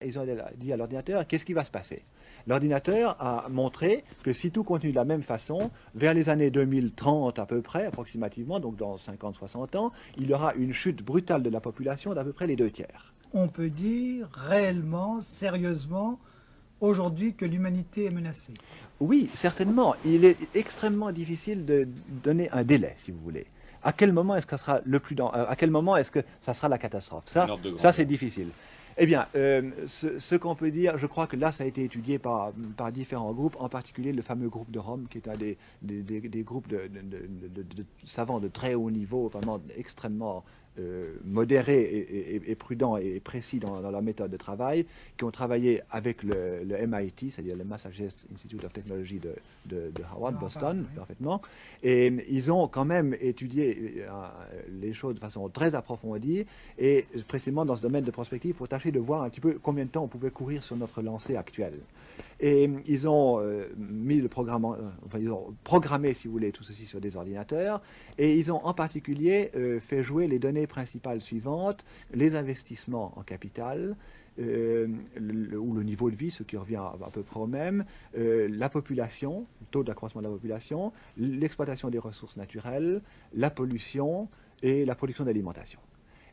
Ils ont dit à l'ordinateur, qu'est-ce qui va se passer? L'ordinateur a montré que si tout continue de la même façon, vers les années 2030 à peu près, approximativement, donc dans 50-60 ans, il y aura une chute brutale de la population d'à peu près les 2 tiers. On peut dire réellement, sérieusement, aujourd'hui que l'humanité est menacée. Oui, certainement. Il est extrêmement difficile de donner un délai, si vous voulez. À quel moment est-ce que ça sera à quel moment est-ce que ça sera la catastrophe? Ça c'est difficile. Eh bien, ce qu'on peut dire, je crois que là, ça a été étudié par différents groupes, en particulier le fameux groupe de Rome, qui est un des groupes de savants de très haut niveau, vraiment extrêmement modérés et prudents et précis dans leur méthode de travail, qui ont travaillé avec le MIT, c'est-à-dire le Massachusetts Institute of Technology de Harvard, Boston, oui. parfaitement. Et ils ont quand même étudié les choses de façon très approfondie, et précisément dans ce domaine de prospective, pour tâcher de voir un petit peu combien de temps on pouvait courir sur notre lancée actuelle. Et ils ont ils ont programmé, si vous voulez, tout ceci sur des ordinateurs, et ils ont en particulier fait jouer les données principales suivantes: les investissements en capital, ou le niveau de vie, ce qui revient à peu près au même, la population, le taux d'accroissement de la population, l'exploitation des ressources naturelles, la pollution et la production d'alimentation.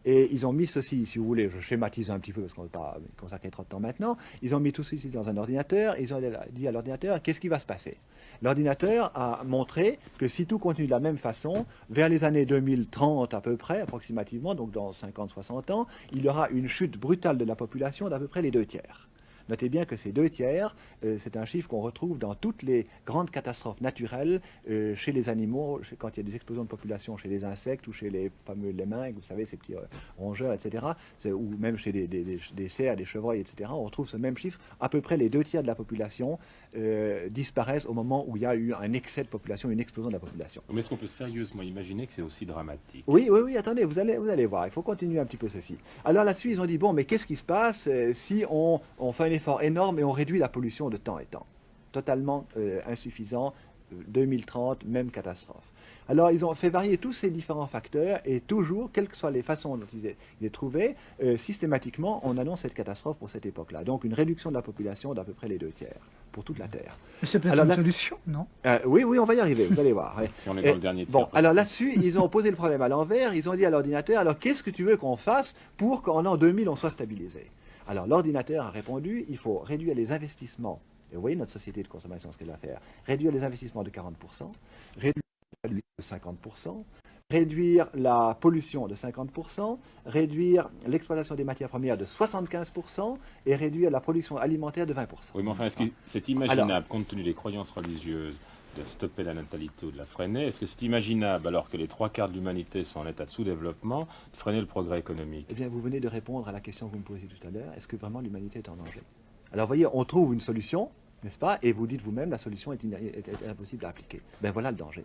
Et ils ont mis ceci, si vous voulez, je schématise un petit peu parce qu'on ne veut pas consacrer trop de temps maintenant, ils ont mis tout ceci dans un ordinateur, et ils ont dit à l'ordinateur, qu'est-ce qui va se passer? L'ordinateur a montré que si tout continue de la même façon, vers les années 2030 à peu près, approximativement, donc dans 50-60 ans, il y aura une chute brutale de la population d'à peu près les 2 tiers. Notez bien que ces 2 tiers, c'est un chiffre qu'on retrouve dans toutes les grandes catastrophes naturelles, chez les animaux, quand il y a des explosions de population chez les insectes ou chez les fameux lemmings, vous savez, ces petits rongeurs, etc., ou même chez des cerfs, des chevreuils, etc., on retrouve ce même chiffre. À peu près les 2 tiers de la population disparaissent au moment où il y a eu un excès de population, une explosion de la population. Mais est-ce qu'on peut sérieusement imaginer que c'est aussi dramatique? Oui, attendez, vous allez voir, il faut continuer un petit peu ceci. Alors là-dessus, ils ont dit, bon, mais qu'est-ce qui se passe si on fait un effort énorme et on réduit la pollution de temps et temps? Totalement insuffisant, 2030, même catastrophe. Alors, ils ont fait varier tous ces différents facteurs, et toujours, quelles que soient les façons dont ils aient trouvé, systématiquement, on annonce cette catastrophe pour cette époque-là. Donc, une réduction de la population d'à peu près les 2 tiers pour toute la Terre. Mais c'est peut-être Alors, une solution, non? Oui, on va y arriver, vous allez voir. Ouais. Si on est dans le dernier tiers. Bon, alors là-dessus, ils ont posé le problème à l'envers. Ils ont dit à l'ordinateur, alors qu'est-ce que tu veux qu'on fasse pour qu'en l'an 2000, on soit stabilisé? Alors l'ordinateur a répondu, il faut réduire les investissements. Et vous voyez notre société de consommation, ce qu'elle va faire. Réduire les investissements de 40%, réduire la pollution de 50%, réduire la pollution de 50%, réduire l'exploitation des matières premières de 75% et réduire la production alimentaire de 20%. Oui, mais enfin, est-ce que c'est imaginable, compte tenu des croyances religieuses, de stopper la natalité ou de la freiner? Est-ce que c'est imaginable, alors que les 3 quarts de l'humanité sont en état de sous-développement, de freiner le progrès économique? Eh bien, vous venez de répondre à la question que vous me posiez tout à l'heure. Est-ce que vraiment l'humanité est en danger? Alors, vous voyez, on trouve une solution, n'est-ce pas? Et vous dites vous-même, la solution est impossible à appliquer. Ben voilà le danger.